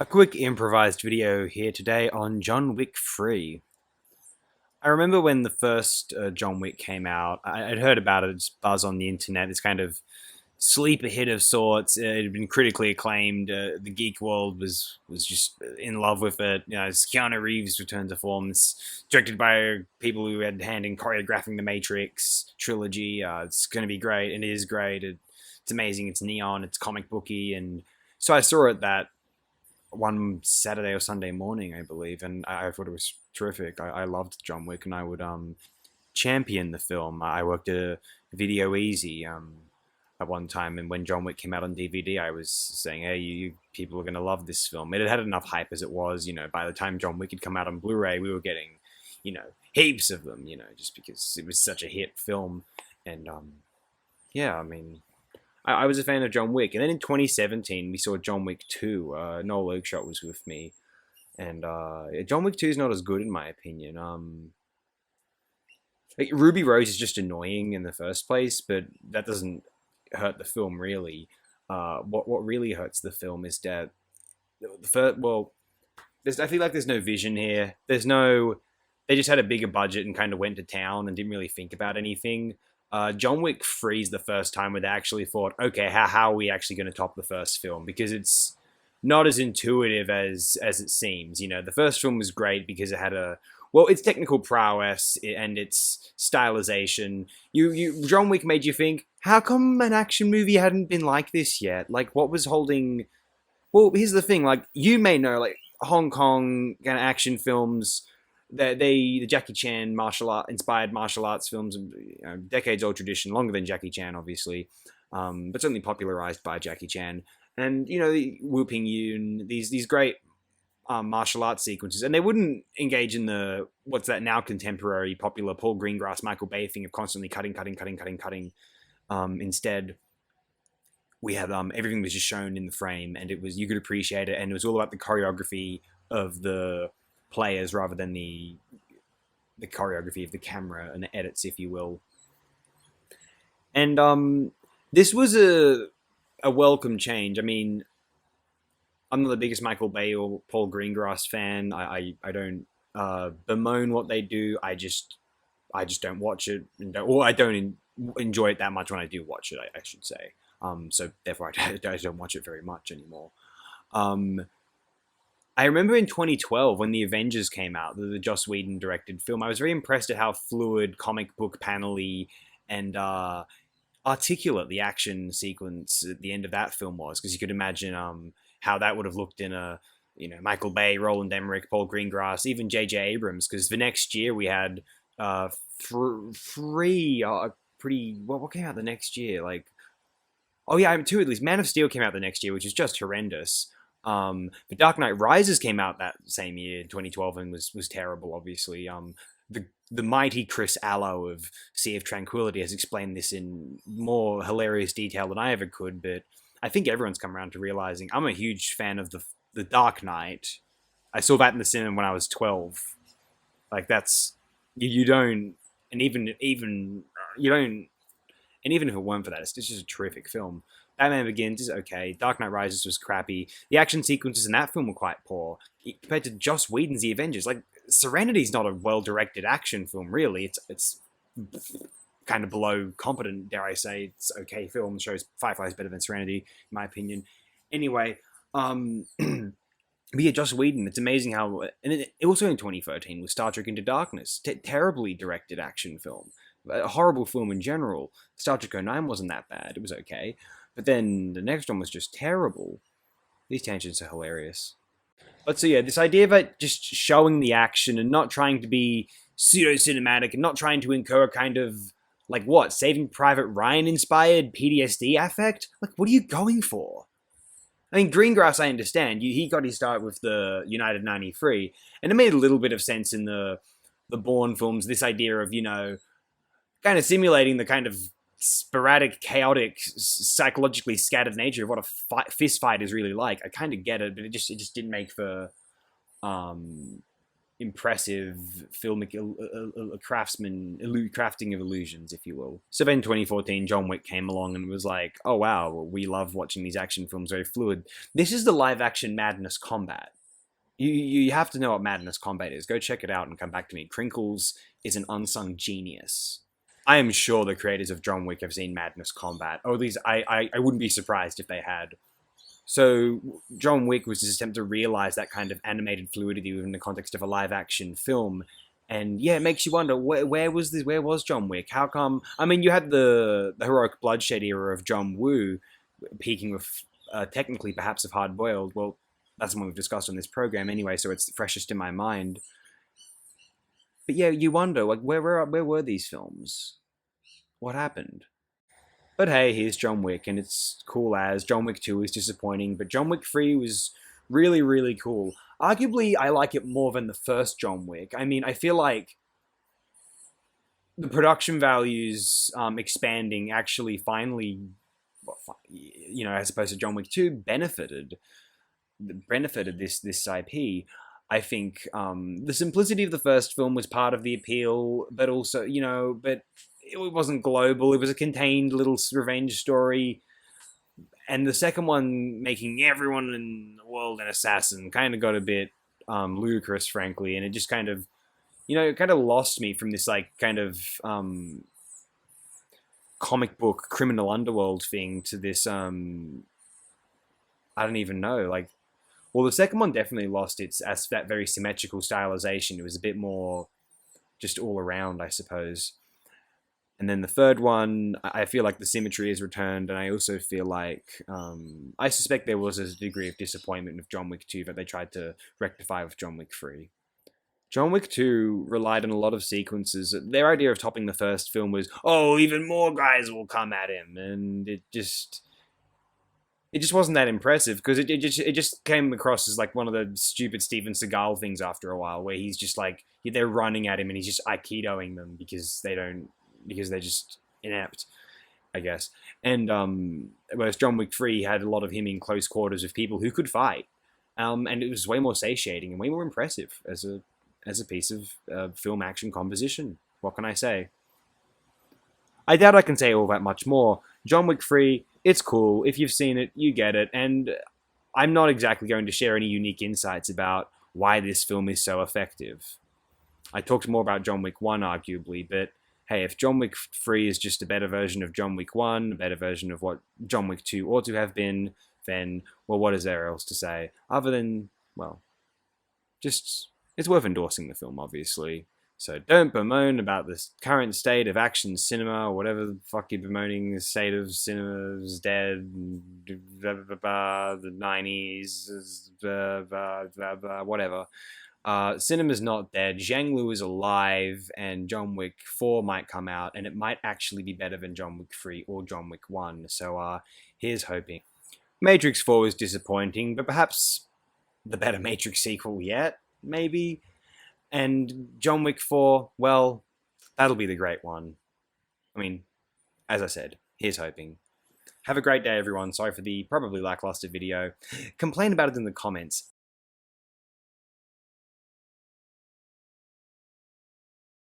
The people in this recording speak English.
A quick improvised video here today on John Wick 3. I remember when the first John Wick came out, I'd heard about it, it's buzz on the internet, this kind of sleeper hit of sorts. It had been critically acclaimed. The geek world was just in love with it. You know, it's Keanu Reeves' return to form. It's directed by people who had a hand in choreographing the Matrix trilogy. It's going to be great, and it is great. It's amazing. It's neon. It's comic booky, and so I saw it that one Saturday or Sunday morning, I believe, and I thought it was terrific. I loved John Wick, and I would champion the film. I worked at a Video Easy at one time, and when John Wick came out on DVD, I was saying, "Hey, you people are going to love this film." It had enough hype as it was. You know, by the time John Wick had come out on Blu-ray, we were getting, heaps of them. Just because it was such a hit film, and yeah, I mean, I was a fan of John Wick, and then in 2017 we saw John Wick 2. Noel Oakeshott was with me, and John Wick 2 is not as good in my opinion. Like, Ruby Rose is just annoying in the first place, but that doesn't hurt the film really. What really hurts the film is that the first, well, I feel like there's no vision here. There's no. They just had a bigger budget and kind of went to town and didn't really think about anything. John Wick 3 is the first time where they actually thought, okay, how are we actually going to top the first film? Because it's not as intuitive as it seems. The first film was great because it had its technical prowess and its stylization. John Wick made you think, how come an action movie hadn't been like this yet? Like, what was holding? Well, here's the thing. Like, you may know, like, Hong Kong kind of action films, the Jackie Chan martial art inspired martial arts films, decades old tradition, longer than Jackie Chan, obviously, but certainly popularized by Jackie Chan. And the Wu Ping Yun, these great martial arts sequences, and they wouldn't engage in the what's that now contemporary popular Paul Greengrass, Michael Bay thing of constantly cutting, cutting, cutting, cutting, cutting. Instead, we had everything was just shown in the frame, and it was you could appreciate it, and it was all about the choreography of the players rather than the choreography of the camera and the edits, if you will. And this was a welcome change. I mean, I'm not the biggest Michael Bay or Paul Greengrass fan. I don't bemoan what they do. I just don't watch it, or I don't enjoy it that much when I do watch it. I should say. So therefore, I don't watch it very much anymore. Um, I remember in 2012 when the Avengers came out, the Joss Whedon directed film. I was very impressed at how fluid, comic book panel-y, and articulate the action sequence at the end of that film was, because you could imagine how that would have looked in a Michael Bay, Roland Emmerich, Paul Greengrass, even J.J. Abrams. Because the next year we had three pretty. What came out the next year? Like, oh yeah, two at least. Man of Steel came out the next year, which is just horrendous. The Dark Knight Rises came out that same year, 2012, and was terrible. Obviously, the mighty Chris Allo of Sea of Tranquility has explained this in more hilarious detail than I ever could. But I think everyone's come around to realizing I'm a huge fan of the Dark Knight. I saw that in the cinema when I was 12. Like, that's you don't, and even you don't, and even if it weren't for that, it's just a terrific film. Batman Begins is okay. Dark Knight Rises was crappy. The action sequences in that film were quite poor compared to Joss Whedon's The Avengers. Like, Serenity's not a well-directed action film, really. It's kind of below competent, dare I say. It's okay film. Shows Firefly's better than Serenity, in my opinion. Anyway, but yeah, Joss Whedon. It's amazing how, and it also in 2013 was Star Trek Into Darkness, terribly directed action film, a horrible film in general. Star Trek 09 wasn't that bad; it was okay, but then the next one was just terrible. These tangents are hilarious. But so yeah, this idea about just showing the action and not trying to be pseudo cinematic and not trying to incur a kind of, like, what, Saving Private Ryan inspired PTSD affect. Like, what are you going for? I mean, Greengrass, I understand. He got his start with the United 93, and it made a little bit of sense in the Bourne films. This idea of kind of simulating the kind of sporadic, chaotic, psychologically scattered nature of what a fist fight is really like. I kind of get it, but it just didn't make for impressive filmic crafting of illusions, if you will. So then 2014, John Wick came along and was like, oh wow, we love watching these action films, very fluid. This is the live action Madness Combat. You have to know what Madness Combat is. Go check it out and come back to me. Crinkles is an unsung genius. I am sure the creators of John Wick have seen Madness Combat. Or at least I wouldn't be surprised if they had. So John Wick was his attempt to realize that kind of animated fluidity within the context of a live action film. And yeah, it makes you wonder, where was this? Where was John Wick? How come? I mean, you had the heroic bloodshed era of John Woo, peaking with technically perhaps of Hard Boiled. Well, that's the one we've discussed on this program anyway, so it's freshest in my mind. But yeah, you wonder, like, where were these films? What happened? But hey, here's John Wick, and it's cool as John Wick 2 is disappointing, but John Wick 3 was really, really cool. Arguably, I like it more than the first John Wick. I mean, I feel like the production values expanding actually finally, as opposed to John Wick 2, benefited this IP. I think the simplicity of the first film was part of the appeal, but also, but it wasn't global. It was a contained little revenge story. And the second one, making everyone in the world an assassin, kind of got a bit ludicrous, frankly. And it just kind of, it kind of lost me from this, like, kind of comic book criminal underworld thing to this, I don't even know, like, well, the second one definitely lost its that very symmetrical stylization. It was a bit more just all around, I suppose. And then the third one, I feel like the symmetry has returned, and I also feel like I suspect there was a degree of disappointment with John Wick 2 that they tried to rectify with John Wick 3. John Wick 2 relied on a lot of sequences. Their idea of topping the first film was, oh, even more guys will come at him, and it just wasn't that impressive because it just came across as like one of the stupid Steven Seagal things after a while, where he's just like, they're running at him and he's just aikidoing them because they're just inept, I guess. And whereas John Wick 3 had a lot of him in close quarters with people who could fight, and it was way more satiating and way more impressive as a piece of film action composition. What can I say? I doubt I can say all that much more. John Wick 3, it's cool. If you've seen it, you get it. And I'm not exactly going to share any unique insights about why this film is so effective. I talked more about John Wick 1, arguably, but hey, if John Wick 3 is just a better version of John Wick 1, a better version of what John Wick 2 ought to have been, then, well, what is there else to say? Other than, well, just, it's worth endorsing the film, obviously. So don't bemoan about the current state of action cinema, or whatever the fuck you're bemoaning. The state of cinema is dead, the 90s, whatever. Cinema's not dead. Zhang Lu is alive, and John Wick 4 might come out, and it might actually be better than John Wick 3 or John Wick 1. So here's hoping. Matrix 4 was disappointing, but perhaps the better Matrix sequel yet, maybe. And John Wick 4, well, that'll be the great one. I mean, as I said, here's hoping. Have a great day, everyone. Sorry for the probably lackluster video. Complain about it in the comments.